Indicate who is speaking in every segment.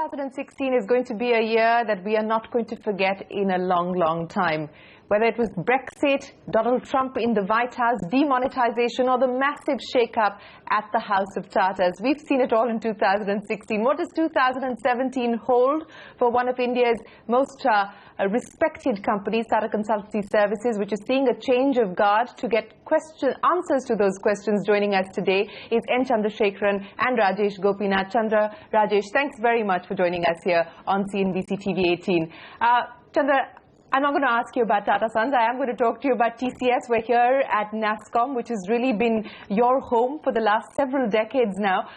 Speaker 1: 2016 is going to be a year that we are not going to forget in a long, long time. Whether it was Brexit, Donald Trump in the White House, demonetization, or the massive shake-up at the House of Tatas. We've seen it all in 2016. What does 2017 hold for one of India's most respected companies, Tata Consultancy Services, which is seeing a change of guard? To get answers to those questions, joining us today is N. Chandrasekaran and Rajesh Gopinathan. Chandra, Rajesh, thanks very much for joining us here on CNBC TV 18. Chandra, I'm not going to ask you about Tata Sons. I am going to talk to you about TCS. We're here at NASSCOM, which has really been your home for the last several decades now.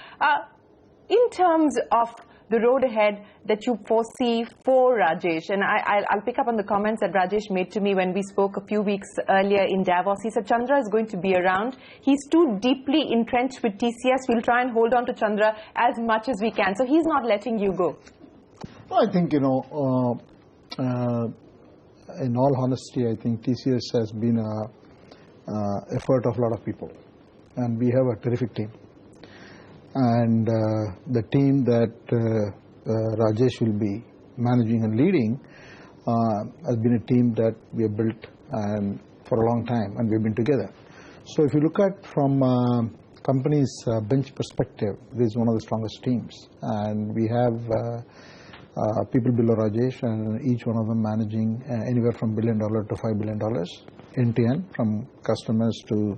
Speaker 1: In terms of the road ahead that you foresee for Rajesh, and I'll pick up on the comments that Rajesh made to me when we spoke a few weeks earlier in Davos. He said Chandra is going to be around. He's too deeply entrenched with TCS. We'll try and hold on to Chandra as much as we can. So he's not letting you go.
Speaker 2: Well, I think, in all honesty, I think TCS has been an effort of a lot of people, and we have a terrific team. And the team that Rajesh will be managing and leading has been a team that we have built for a long time, and we've been together. So if you look at from company's bench perspective, this is one of the strongest teams, and we have people below Rajesh, and each one of them managing anywhere from $1 billion to $5 billion end-to-end, from customers to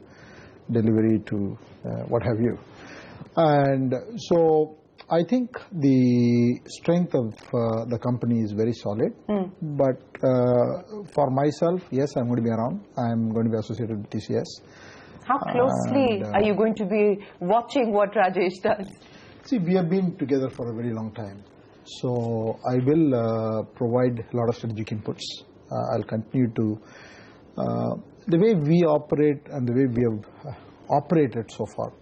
Speaker 2: delivery to what have you. And so I think the strength of the company is very solid. But for myself, yes, I'm going to be around. I'm going to be associated with TCS.
Speaker 1: How closely are you going to be watching what Rajesh does?
Speaker 2: See, we have been together for a very long time. So I will provide a lot of strategic inputs. I'll continue to, the way we operate and the way we have operated so far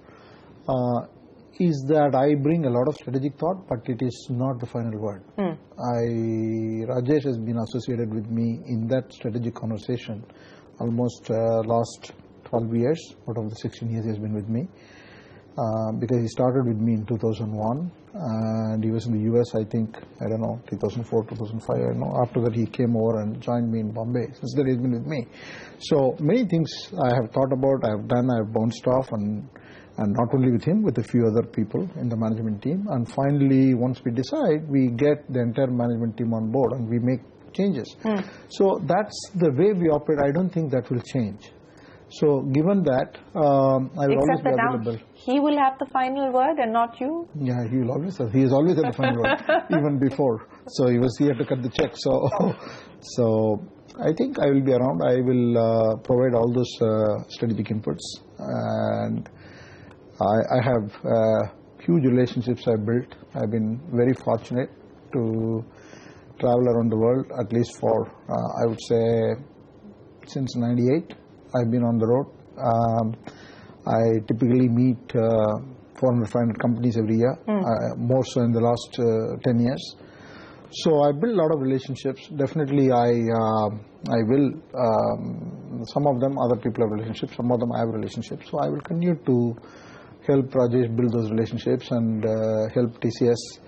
Speaker 2: is that I bring a lot of strategic thought, but it is not the final word. Rajesh has been associated with me in that strategic conversation almost last 12 years out of the 16 years he has been with me. Because he started with me in 2001, and he was in the US, I think, 2004, 2005, I don't know. After that, he came over and joined me in Bombay. Since then, he's been with me. So many things I have thought about, I have done, I have bounced off, and not only with him, with a few other people in the management team. And finally, once we decide, we get the entire management team on board, and we make changes. So that's the way we operate. I don't think that will change. So given that, I will always be available.
Speaker 1: He will have the final word and not you?
Speaker 2: Yeah, he will always have. He has always had the final word, even before. So he was here to cut the check. So I think I will be around. I will provide all those strategic inputs. And I have huge relationships I've built. I've been very fortunate to travel around the world, at least for, I would say, since '98. I've been on the road. I typically meet 400, 500 companies every year, more so in the last 10 years. So I build a lot of relationships. Definitely I will, some of them other people have relationships, some of them I have relationships. So I will continue to help Rajesh build those relationships and help TCS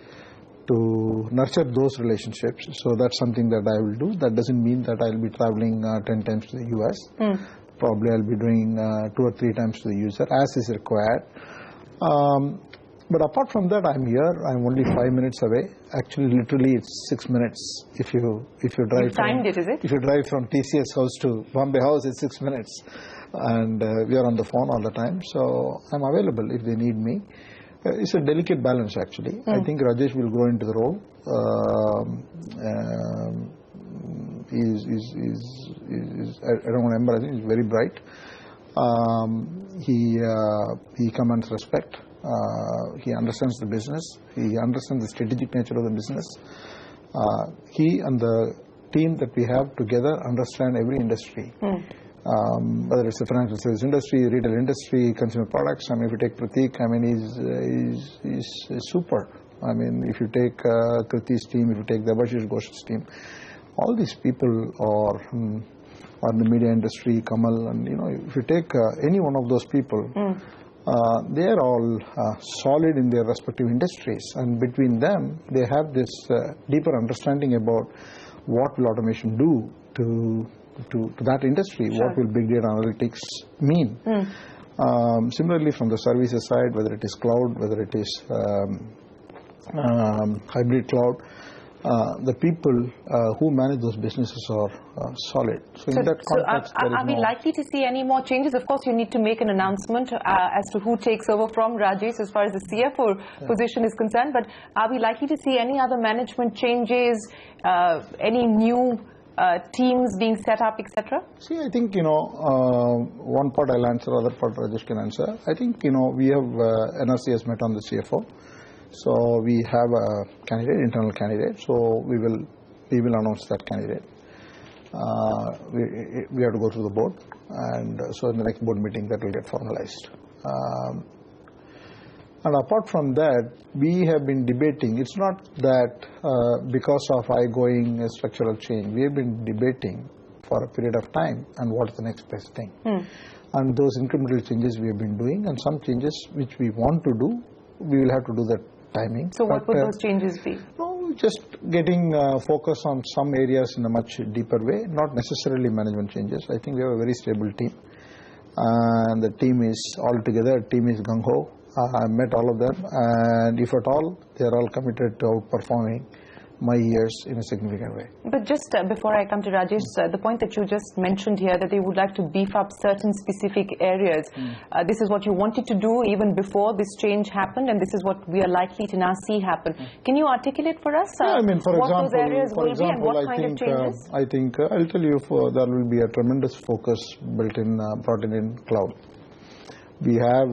Speaker 2: to nurture those relationships. So that's something that I will do. That doesn't mean that I'll be traveling 10 times to the US. Probably I'll be doing 2 or 3 times to the user as is required. But apart from that, I'm here. I'm only 5 minutes away. Actually, literally, it's 6 minutes. If you drive, if you drive from TCS house to Bombay house, it's 6 minutes, and we are on the phone all the time. So I'm available if they need me. It's a delicate balance, actually. I think Rajesh will grow into the role. I don't remember. I think he's very bright. He commands respect. He understands the business. He understands the strategic nature of the business. He and the team that we have together understand every industry. Whether it's the financial service industry, retail industry, consumer products. I mean, if you take Prateek, I mean, he's super. I mean, if you take Kriti's team, if you take Debashish Ghosh's team, all these people are in the media industry, Kamal, and if you take any one of those people, they are all solid in their respective industries, and between them they have this deeper understanding about what will automation do to that industry,
Speaker 1: sure.
Speaker 2: what will big data analytics mean. Similarly, from the services side, whether it is cloud, whether it is hybrid cloud, the people who manage those businesses are solid. So in that context,
Speaker 1: are we likely to see any more changes? Of course, you need to make an announcement as to who takes over from Rajesh as far as the CFO position is concerned. But are we likely to see any other management changes, any new teams being set up, etc.?
Speaker 2: See, I think, one part I'll answer, other part Rajesh can answer. I think, we have NRC has met on the CFO. So we have a candidate, internal candidate. So we will announce that candidate. We have to go through the board, and so in the next board meeting that will get formalized. And apart from that, we have been debating. It's not that because of a structural change. We have been debating for a period of time and what is the next best thing. And those incremental changes we have been doing, and some changes which we want to do, we will have to do that timing.
Speaker 1: So what would those changes be?
Speaker 2: No, just getting focus on some areas in a much deeper way, not necessarily management changes. I think we have a very stable team, and the team is all together. The team is gung-ho. I met all of them, and if at all, they are all committed to outperforming my years in a significant way.
Speaker 1: But just before I come to Rajesh, the point that you just mentioned here, that they would like to beef up certain specific areas. This is what you wanted to do even before this change happened, and this is what we are likely to now see happen. Can you articulate for us
Speaker 2: I mean, for
Speaker 1: what
Speaker 2: example,
Speaker 1: those areas will be and what kind of changes?
Speaker 2: I think I'll tell you, there will be a tremendous focus brought in cloud. We have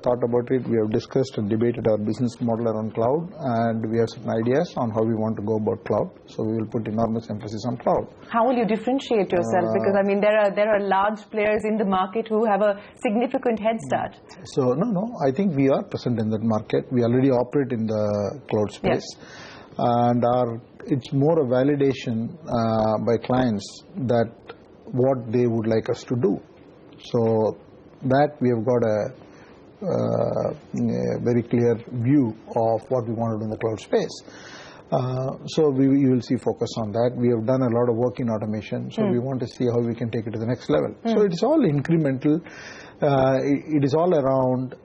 Speaker 2: thought about it, we have discussed and debated our business model around cloud, and we have certain ideas on how we want to go about cloud. So we will put enormous emphasis on cloud.
Speaker 1: How will you differentiate yourself? Because I mean, there are large players in the market who have a significant head start.
Speaker 2: So no, I think we are present in that market. We already operate in the cloud space. Yes. And it's more a validation by clients that what they would like us to do. So that we have got a very clear view of what we want to do in the cloud space. So you will see focus on that. We have done a lot of work in automation, so we want to see how we can take it to the next level. So it is all incremental. It is all around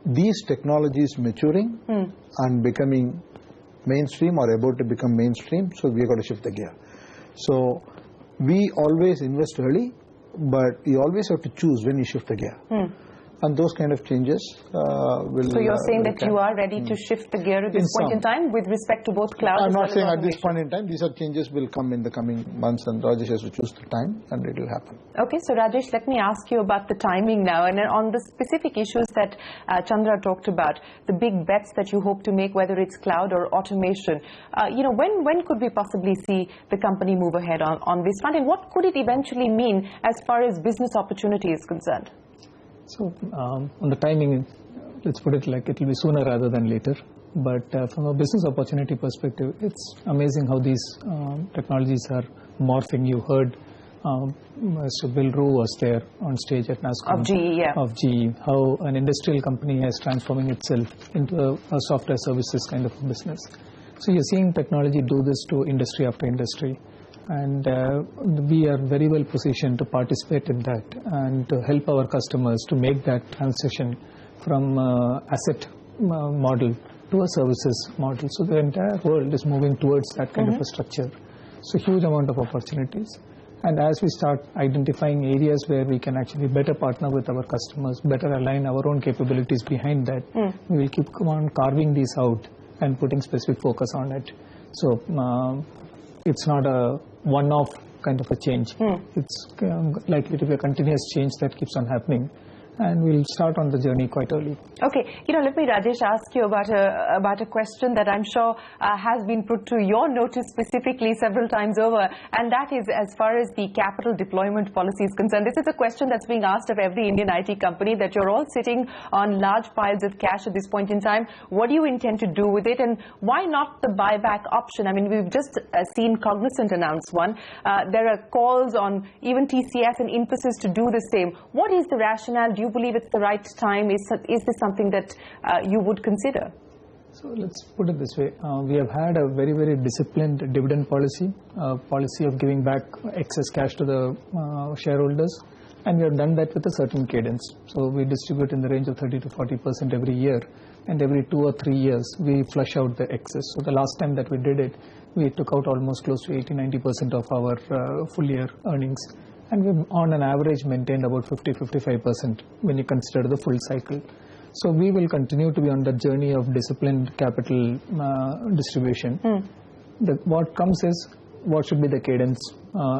Speaker 2: these technologies maturing and becoming mainstream or about to become mainstream, so we have got to shift the gear. So we always invest early, but you always have to choose when you shift the gear. And those kind of changes will... So
Speaker 1: you're saying that you are ready to shift the gear at this point in time with respect to both cloud
Speaker 2: I'm
Speaker 1: as well
Speaker 2: not saying
Speaker 1: as
Speaker 2: at this point in time. These are changes will come in the coming months, and Rajesh has to choose the time, and it will happen.
Speaker 1: Okay, so Rajesh, let me ask you about the timing now, and on the specific issues that Chandra talked about, the big bets that you hope to make, whether it's cloud or automation. When could we possibly see the company move ahead on this front, and what could it eventually mean as far as business opportunity is concerned?
Speaker 3: So on the timing, let's put it like it will be sooner rather than later. But from a business opportunity perspective, it's amazing how these technologies are morphing. You heard Mr. Bill Rue was there on stage at NASCOM.
Speaker 1: Of GE, yeah.
Speaker 3: Of GE, how an industrial company is transforming itself into a software services kind of business. So you're seeing technology do this to industry after industry. And we are very well positioned to participate in that and to help our customers to make that transition from asset model to a services model. So the entire world is moving towards that kind of a structure. So huge amount of opportunities. And as we start identifying areas where we can actually better partner with our customers, better align our own capabilities behind that, we will keep on carving these out and putting specific focus on it. So it's not a one-off kind of a change. It's likely to be a continuous change that keeps on happening. And we'll start on the journey quite early.
Speaker 1: Okay, let me, Rajesh, ask you about a question that I'm sure has been put to your notice specifically several times over, and that is as far as the capital deployment policy is concerned. This is a question that's being asked of every Indian IT company, that you're all sitting on large piles of cash at this point in time. What do you intend to do with it, and why not the buyback option? I mean, we've just seen Cognizant announce one. There are calls on even TCS and Infosys to do the same. What is the rationale? Do you you believe it's the right time? Is this something that you would consider?
Speaker 3: So let's put it this way. We have had a very, very disciplined dividend policy, policy of giving back excess cash to the shareholders, and we have done that with a certain cadence. So we distribute in the range of 30 to 40% every year, and every 2 or 3 years we flush out the excess. So the last time that we did it, we took out almost close to 80-90% of our full year earnings, and we've on an average maintained about 50-55% when you consider the full cycle. So we will continue to be on the journey of disciplined capital distribution. What comes is, what should be the cadence?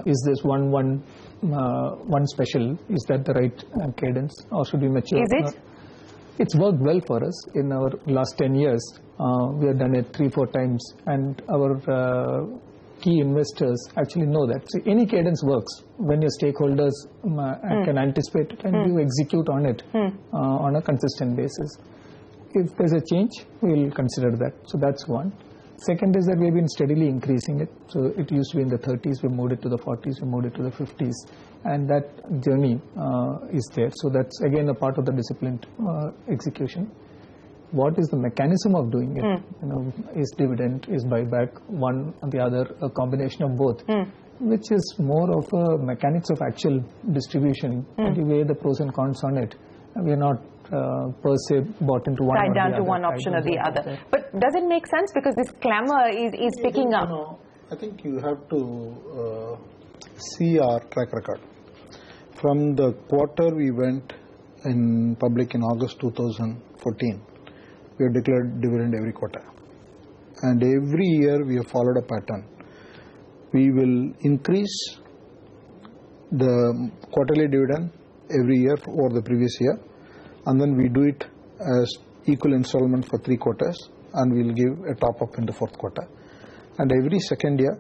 Speaker 3: Is this one special? Is that the right cadence, or should we mature?
Speaker 1: Is it?
Speaker 3: It's worked well for us in our last 10 years. We have done it 3-4 times, and our key investors actually know that. So any cadence works when your stakeholders can anticipate it and you execute on it on a consistent basis. If there's a change, we'll consider that. So that's one. Second is that we've been steadily increasing it. So it used to be in the 30s, we moved it to the 40s, we moved it to the 50s, and that journey is there. So that's again a part of the disciplined execution. What is the mechanism of doing it? Is dividend, is buyback, one or the other, a combination of both, which is more of a mechanics of actual distribution, and you weigh the pros and cons on it. We are not per se bought into one
Speaker 1: tied
Speaker 3: or
Speaker 1: down
Speaker 3: the
Speaker 1: to
Speaker 3: other,
Speaker 1: one option or the other. But does it make sense? Because this clamor is picking up.
Speaker 2: I think you have to see our track record. From the quarter we went in public in August 2014, we have declared dividend every quarter. And every year we have followed a pattern. We will increase the quarterly dividend every year over the previous year, and then we do it as equal installment for 3 quarters, and we'll give a top up in the 4th quarter. And every second year,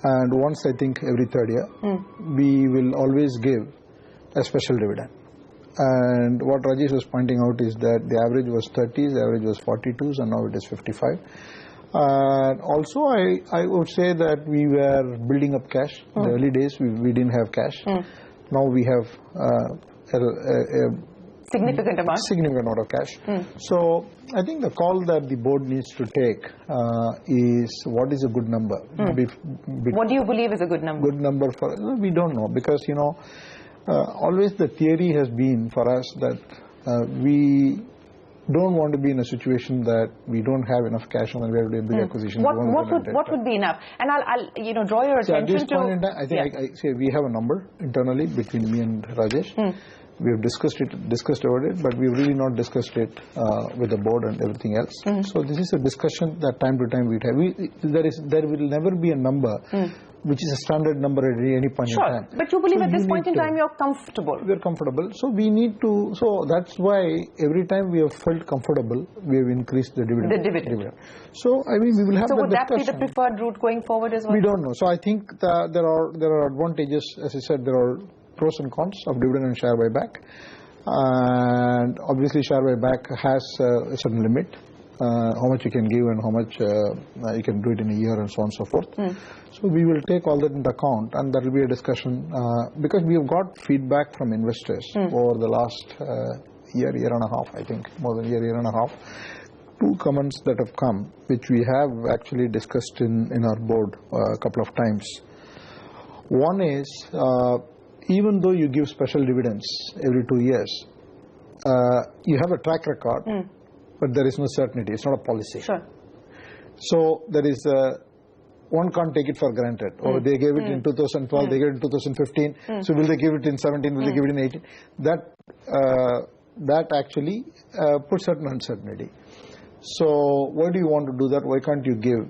Speaker 2: and once I think every 3rd year, we will always give a special dividend. And what Rajesh was pointing out is that the average was 30s, the average was 42s, and now it is 55. And also I would say that we were building up cash. In the early days we didn't have cash. Now we have a
Speaker 1: significant amount
Speaker 2: of cash. So I think the call that the board needs to take is what is a good number.
Speaker 1: What do you believe is a good number?
Speaker 2: Good number for we don't know, because always the theory has been for us that we don't want to be in a situation that we don't have enough cash and then we have to do a big acquisition.
Speaker 1: What would be enough? And I'll draw your attention to...
Speaker 2: At this point in time, I think I say we have a number internally between me and Rajesh. We have discussed about it, but we've really not discussed it with the board and everything else. So this is a discussion that time to time we'd have. There will never be a number which is a standard number at any point in time.
Speaker 1: But you believe at this point in time you're comfortable?
Speaker 2: We're comfortable. So we need to, so that's why every time we have felt comfortable, we have increased the dividend. So I mean, we will have
Speaker 1: the discussion. So would that be the preferred route going forward as well?
Speaker 2: We don't know. So I think there are advantages, as I said, there are pros and cons of dividend and share buyback. And obviously share buyback has a certain limit. How much you can give and how much you can do it in a year and so on and so forth. So we will take all that into account, and there will be a discussion because we have got feedback from investors over the last year and a half, I think, more than a year and a half. 2 comments that have come, which we have actually discussed in our board a couple of times. One is, even though you give special dividends every 2 years, you have a track record, but there is no certainty. It's not a policy. So there is one can't take it for granted. Or they gave it in 2012, they gave it in 2015. So will they give it in 17? Will they give it in 18? That actually puts certain uncertainty. So why do you want to do that? Why can't you give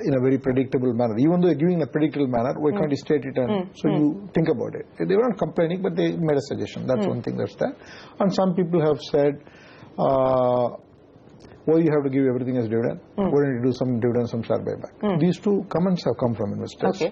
Speaker 2: in a very predictable manner? Even though you're giving in a predictable manner, why can't you state it? And so you think about it. They were not complaining, but they made a suggestion. That's one thing that's there. And some people have said, why you have to give everything as dividend? Why don't you do some dividend, some share buyback? These 2 comments have come from investors.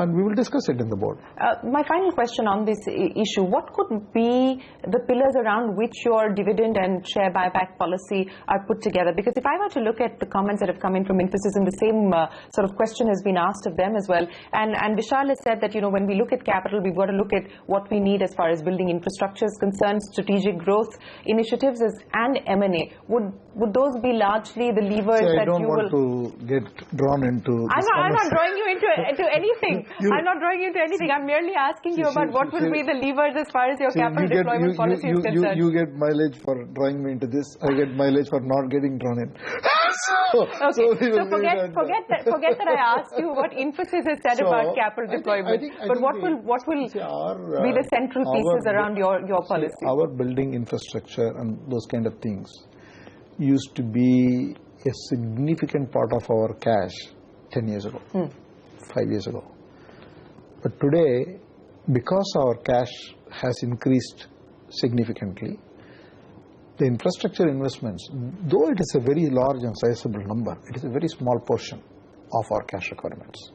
Speaker 2: and we will discuss it in the board.
Speaker 1: My final question on this issue, what could be the pillars around which your dividend and share buyback policy are put together? Because if I were to look at the comments that have come in from Infosys, and the same sort of question has been asked of them as well, and Vishal has said that, you know, when we look at capital, we've got to look at what we need as far as building infrastructure is concerned, strategic growth initiatives and M&A. Would those be largely the levers that you will...
Speaker 2: I don't want to get drawn into this.
Speaker 1: I'm not drawing you into anything. I'm not drawing you into anything. I'm merely asking you about what will be the levers as far as your capital deployment policy is concerned.
Speaker 2: You get mileage for drawing me into this. I get mileage for not getting drawn in.
Speaker 1: Forget that I asked you what Infosys has said about capital deployment. But what will be the central pieces around your policy?
Speaker 2: Our building infrastructure and those kind of things used to be a significant part of our cash 10 years ago, 5 years ago. But today, because our cash has increased significantly, the infrastructure investments, though it is a very large and sizable number, it is a very small portion of our cash requirements.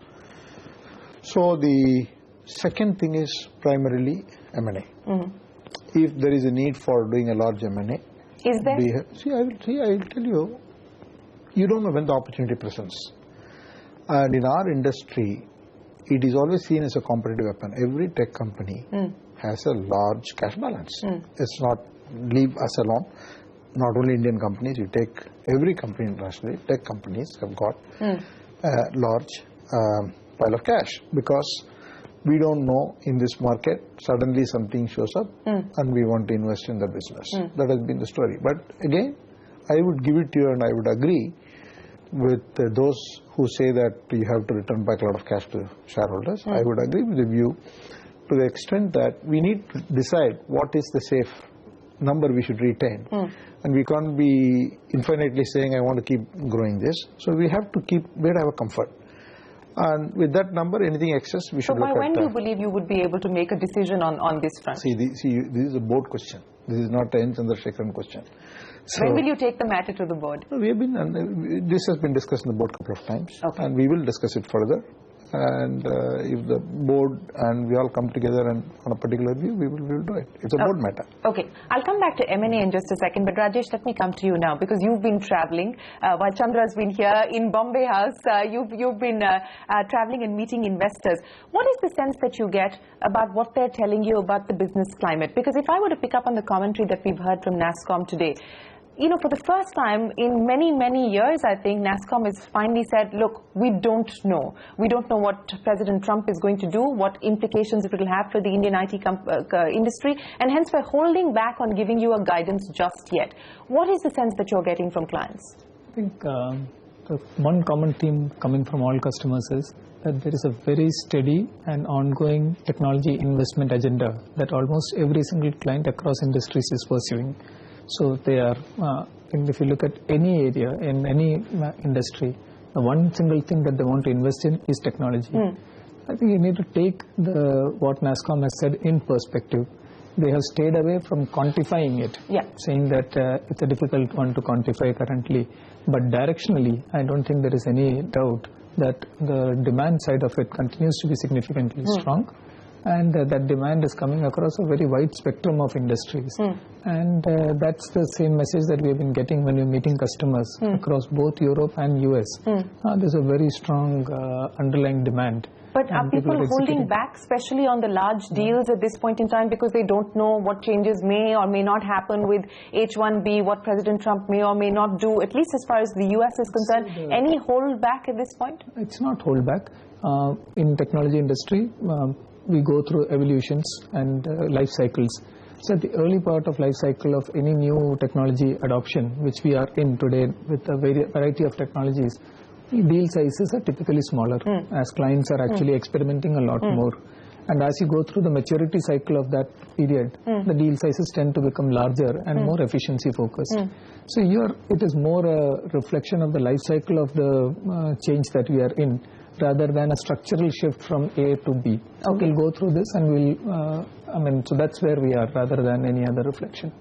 Speaker 2: So the second thing is primarily M&A. If there is a need for doing a large M&A,
Speaker 1: is there?
Speaker 2: I will tell you, you don't know when the opportunity presents. And in our industry, it is always seen as a competitive weapon. Every tech company has a large cash balance. It's not leave us alone. Not only Indian companies, you take every company internationally, tech companies have got a large pile of cash, because we don't know in this market, suddenly something shows up and we want to invest in the business. That has been the story. But again, I would give it to you, and I would agree with those who say that you have to return back a lot of cash to shareholders. I would agree with the view to the extent that we need to decide what is the safe number we should retain. And we can't be infinitely saying, I want to keep growing this. So we have to have a comfort. And with that number, anything excess, we should look at.
Speaker 1: So by when do you believe you would be able to make a decision on this front?
Speaker 2: See, this is a board question. This is not an Chandrasekaran question. So,
Speaker 1: when will you take the matter to the board?
Speaker 2: We have been, this has been discussed in the board a couple of times, and we will discuss it further. And if the board and we all come together and on a particular view, we will do it. It's a board matter.
Speaker 1: Okay. I'll come back to M&A in just a second. But Rajesh, let me come to you now, because you've been traveling. While Chandra's been here in Bombay House, you've been traveling and meeting investors. What is the sense that you get about what they're telling you about the business climate? Because if I were to pick up on the commentary that we've heard from NASSCOM today, you know, for the first time in many, many years, I think NASSCOM has finally said, look, we don't know. We don't know what President Trump is going to do, what implications it will have for the Indian IT industry, and hence we're holding back on giving you a guidance just yet. What is the sense that you're getting from clients?
Speaker 3: I think the one common theme coming from all customers is that there is a very steady and ongoing technology investment agenda that almost every single client across industries is pursuing. So they are, if you look at any area in any industry, the one single thing that they want to invest in is technology. I think you need to take what NASSCOM has said in perspective. They have stayed away from quantifying it, saying that it's a difficult one to quantify currently. But directionally, I don't think there is any doubt that the demand side of it continues to be significantly strong. And that demand is coming across a very wide spectrum of industries. And that's the same message that we have been getting when we're meeting customers across both Europe and US. There's a very strong underlying demand.
Speaker 1: But are people holding back, especially on the large deals at this point in time, because they don't know what changes may or may not happen with H1B, what President Trump may or may not do, at least as far as the US is concerned? Any hold back at this point?
Speaker 3: It's not hold back. In technology industry, we go through evolutions and life cycles. So at the early part of life cycle of any new technology adoption, which we are in today with a variety of technologies, deal sizes are typically smaller as clients are actually experimenting a lot more. And as you go through the maturity cycle of that period, the deal sizes tend to become larger and more efficiency focused. So here it is more a reflection of the life cycle of the change that we are in, rather than a structural shift from A to B. So we'll go through this and we'll, so that's where we are rather than any other reflection.